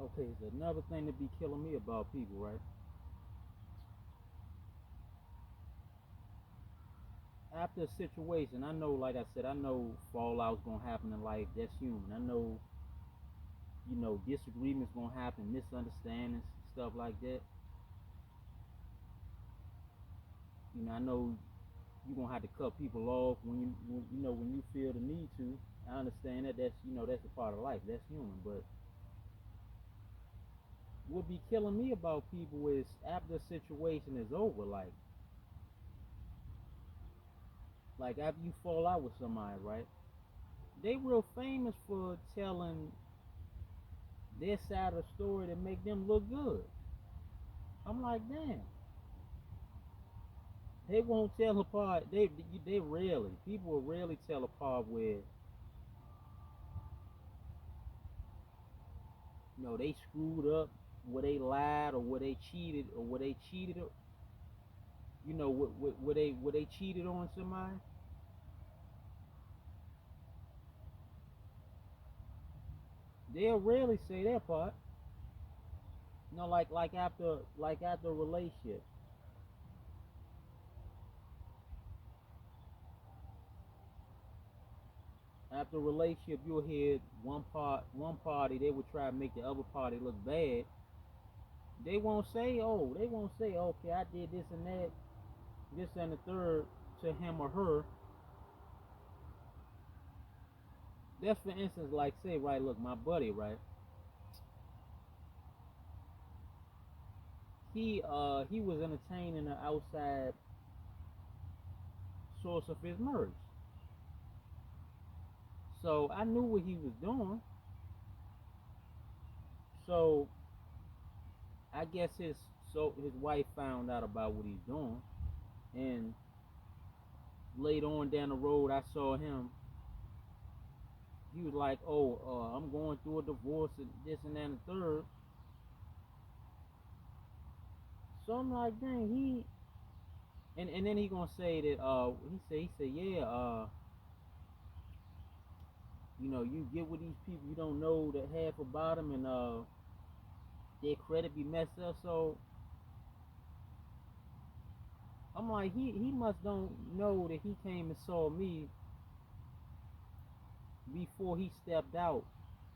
Okay, so another thing that be killing me about people, right? After a situation, I know, like I said, I know fallout's gonna happen in life. That's human. I know, disagreements gonna happen, misunderstandings, stuff like that. I know you gonna have to cut people off when you feel the need to. I understand that. That's a part of life. That's human. But what be killing me about people is after the situation is over, like after you fall out with somebody, right? They real famous for telling their side of the story to make them look good. I'm like, damn. They won't tell apart. They rarely. People will rarely tell apart where they screwed up, where they lied, or where they cheated, or where they cheated. Where they cheated on somebody. They'll rarely say that part. Like after a relationship. After a relationship, you'll hear one party, they would try to make the other party look bad. They won't say, okay, I did this and that, this and the third to him or her. That's for instance, like say, right, look, my buddy, right, he was entertaining the outside source of his merge. So I knew what he was doing. So I guess his wife found out about what he's doing, and later on down the road, I saw him. He was like, "Oh, I'm going through a divorce and this and that and the third." So I'm like, "Dang, he." And then he gonna say that he said, "Yeah, you get with these people, you don't know the half about them, and their credit be messed up." So I'm like, he must don't know that he came and saw me before he stepped out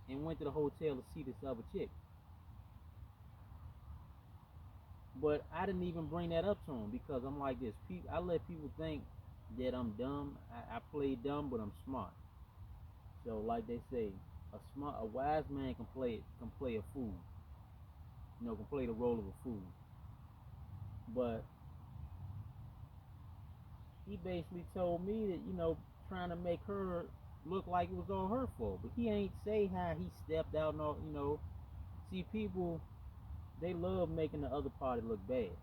and went to the hotel to see this other chick. But I didn't even bring that up to him because I'm like this. I let people think that I'm dumb. I play dumb, but I'm smart. So like they say, a wise man can play a fool. Can play the role of a fool. But he basically told me that trying to make her look like it was all her fault. But he ain't say how he stepped out and all. See, people, they love making the other party look bad.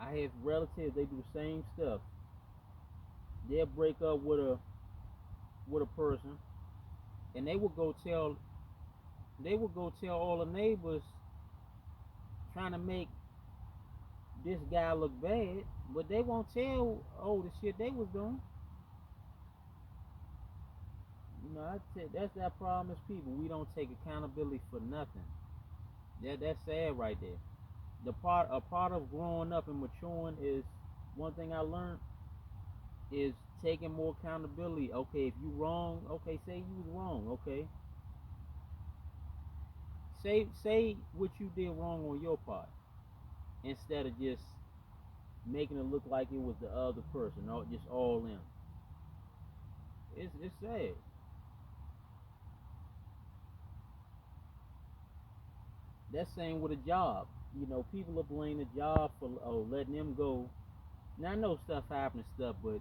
I have relatives, they do the same stuff. They'll break up with a person, and they will go tell all the neighbors, trying to make this guy look bad, but they won't tell the shit they was doing. That's that problem as people. We don't take accountability for nothing. That's sad right there. A part of growing up and maturing is one thing I learned is taking more accountability. Okay, if you wrong, okay, say you was wrong. Okay, say what you did wrong on your part instead of just making it look like it was the other person, or just all them. It's sad. That's same with a job. People are blaming the job for letting them go. Now I know stuff happens, stuff, but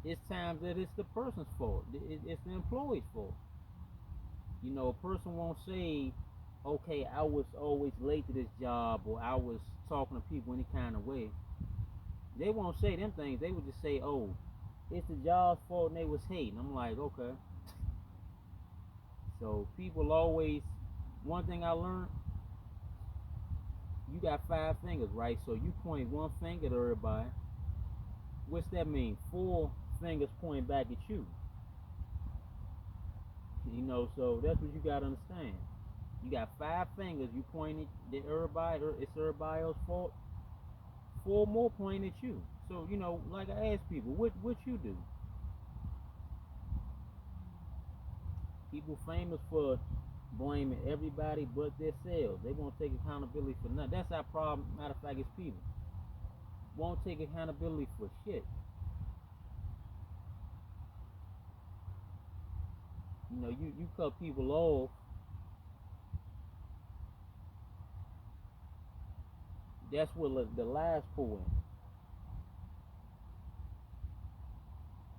it's times that it's the person's fault. It's the employee's fault. A person won't say, okay, I was always late to this job, or I was talking to people any kind of way. They won't say them things. They would just say, oh, it's the job's fault and they was hating. I'm like, okay. So people always, one thing I learned, you got 5 fingers, right? So you point one finger at everybody. What's that mean? 4 fingers point back at you. So that's what you gotta understand. You got 5 fingers. You pointed at everybody, or it's everybody else's fault. 4 more pointing at you. So like I ask people, what you do? People famous for blaming everybody but themselves. They won't take accountability for nothing. That's our problem. Matter of fact, it's people won't take accountability for shit. You cut people off. That's what the lies pour in.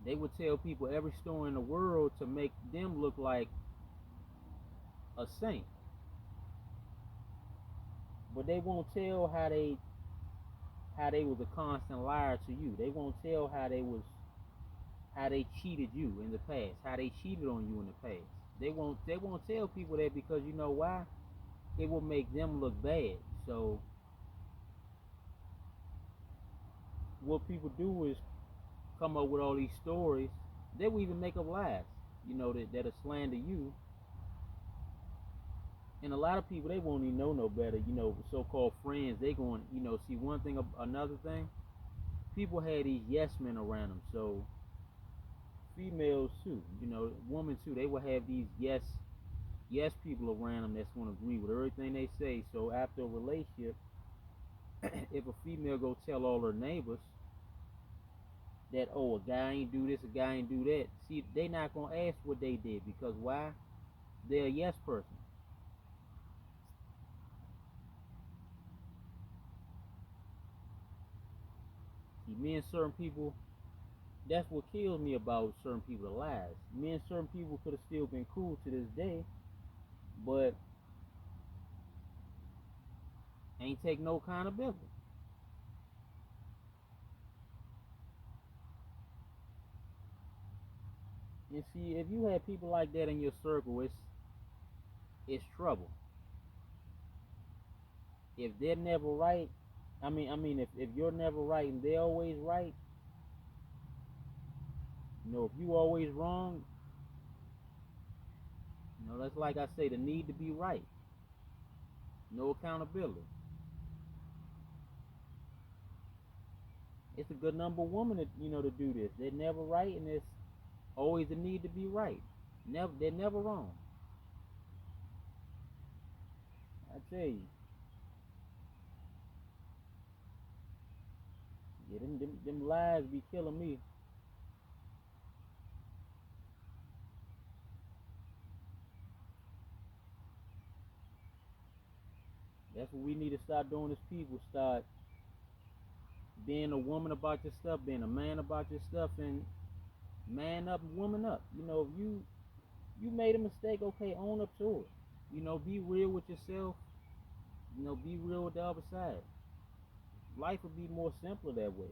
They would tell people every story in the world to make them look like a saint, but they won't tell how they was a constant liar to you. They won't tell how they cheated you in the past, how they cheated on you in the past. They won't tell people that, because you know why? It will make them look bad. So what people do is come up with all these stories. They will even make up lies, that'll slander you. And a lot of people, they won't even know no better. So-called friends, they going, see one thing, another thing. People had these yes men around them. So females too, women too, they will have these yes people around them that's going to agree with everything they say. So after a relationship, if a female go tell all her neighbors that, oh, a guy ain't do this, a guy ain't do that, see, they not going to ask what they did, because why? They're a yes person. See, me and certain people, that's what kills me about certain people, the lies. Me and certain people could have still been cool to this day, but ain't take no accountability. And see, if you have people like that in your circle, it's trouble. If they're never right, I mean, if you're never right and they're always right, if you always wrong, that's like I say, the need to be right, no accountability. It's a good number of women to do this. They're never right, and it's always the need to be right. They're never wrong. I tell you, yeah, them lies be killing me. That's what we need to start doing as people. Start being a woman about your stuff, being a man about your stuff, and man up, woman up. If you made a mistake, okay, own up to it. Be real with yourself. Be real with the other side. Life would be more simpler that way.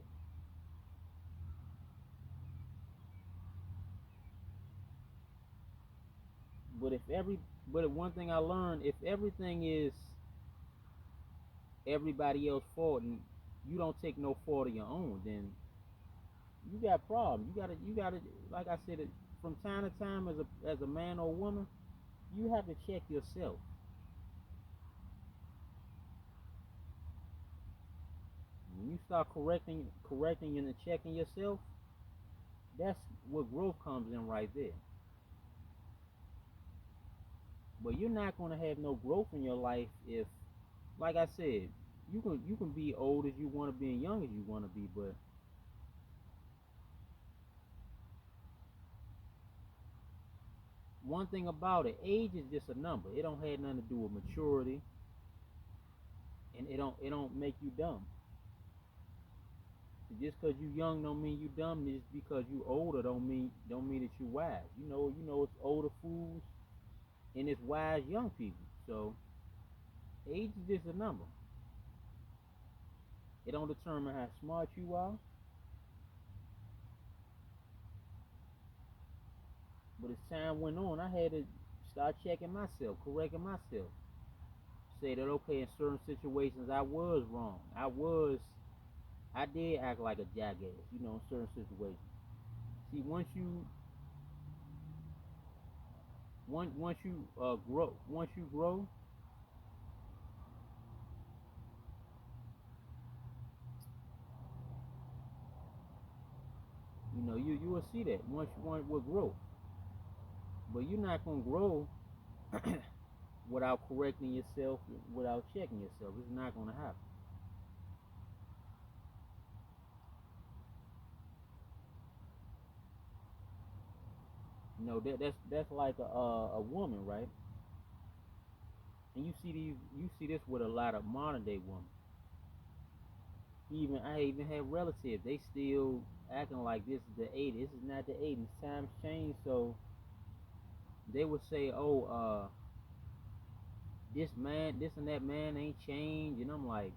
But one thing I learned, if everything is everybody else's fault and you don't take no fault of your own, then you got problems. You gotta, like I said, from time to time, as a man or woman, you have to check yourself. When you start correcting and checking yourself, that's where growth comes in right there. But you're not gonna have no growth in your life if, like I said, you can be old as you want to be and young as you want to be, but one thing about it, age is just a number. It don't have nothing to do with maturity, and it don't make you dumb. Just because you young don't mean you dumb. Just because you older don't mean that you wise. It's older fools and it's wise young people. So age is just a number. It don't determine how smart you are. But as time went on, I had to start checking myself, correcting myself. Say that, okay, in certain situations I was wrong. I did act like a jackass, in certain situations. See, once you grow, you know, you will see that once you want with growth. But you're not gonna grow without correcting yourself, without checking yourself. It's not gonna happen. You know that's like a woman, right? And you see this with a lot of modern day women. Even I even have relatives. They still acting like this is the '80s. This is not the '80s. Times change, so they would say, "Oh, this man, this and that man ain't changed," and I'm like,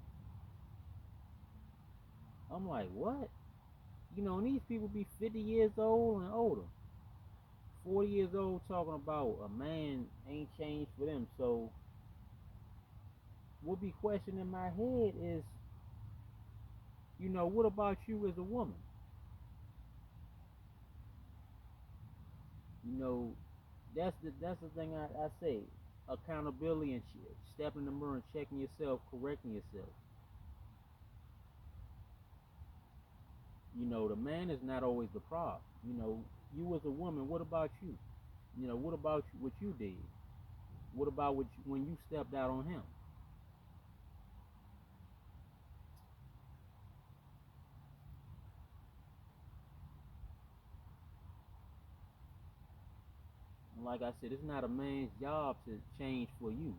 what? You know, and these people be 50 years old and older, 40 years old, talking about a man ain't changed for them. So what be questioning in my head is, you know, what about you as a woman? You know, that's the thing I say. Accountability and stepping in the mirror and checking yourself, correcting yourself. You know, the man is not always the problem. You know, you as a woman, what about you? You know, what about what you did? What about when you stepped out on him? And like I said, it's not a man's job to change for you.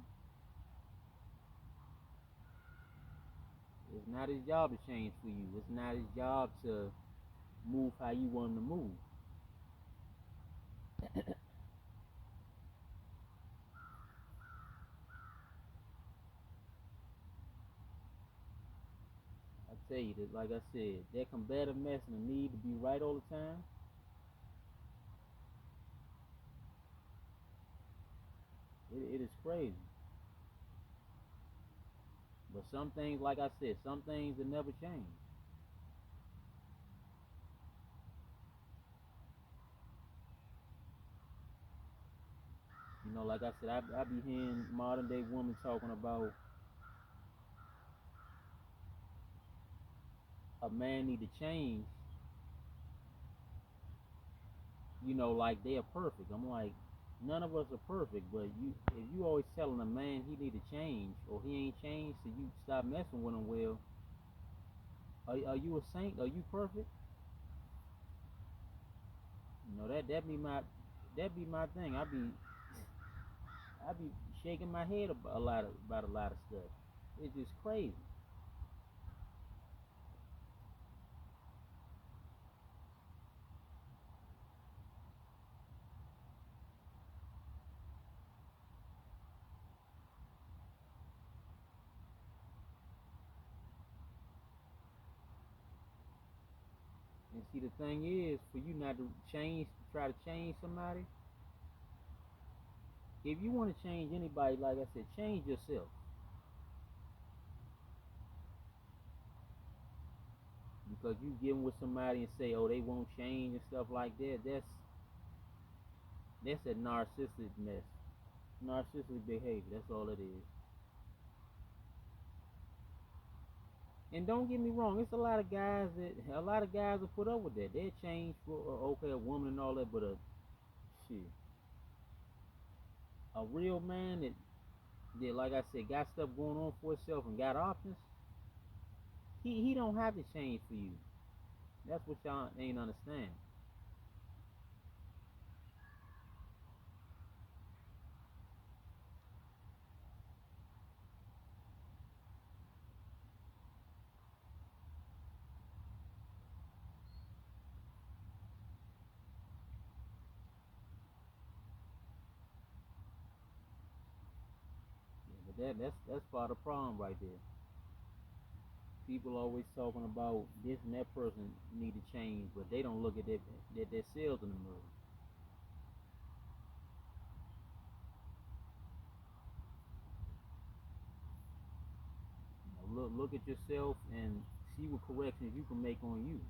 It's not his job to change for you. It's not his job to move how you want him to move. I tell you that, like I said, that combative mess and the need to be right all the time, it is crazy. But some things, like I said, some things will never change. You know, like I said, I be hearing modern day women talking about a man need to change, you know, like they are perfect. I'm like, none of us are perfect, but if you always telling a man he need to change or he ain't changed, so you stop messing with him. Well, are you a saint? Are you perfect? You know that be my thing. I be shaking my head about a lot of stuff. It's just crazy. And see, the thing is, for you not to change, try to change somebody. If you want to change anybody, like I said, change yourself. Because you get with somebody and say, oh, they won't change and stuff like that. That's a narcissistic mess. Narcissistic behavior. That's all it is. And don't get me wrong, it's a lot of guys will put up with that. They'll change for okay, a woman and all that, but shit, a real man that like I said got stuff going on for himself and got options. He don't have to change for you. That's what y'all ain't understand. Yeah, but that's part of the problem right there. People always talking about this and that person need to change, but they don't look at their selves in the mirror. You know, look at yourself and see what corrections you can make on you.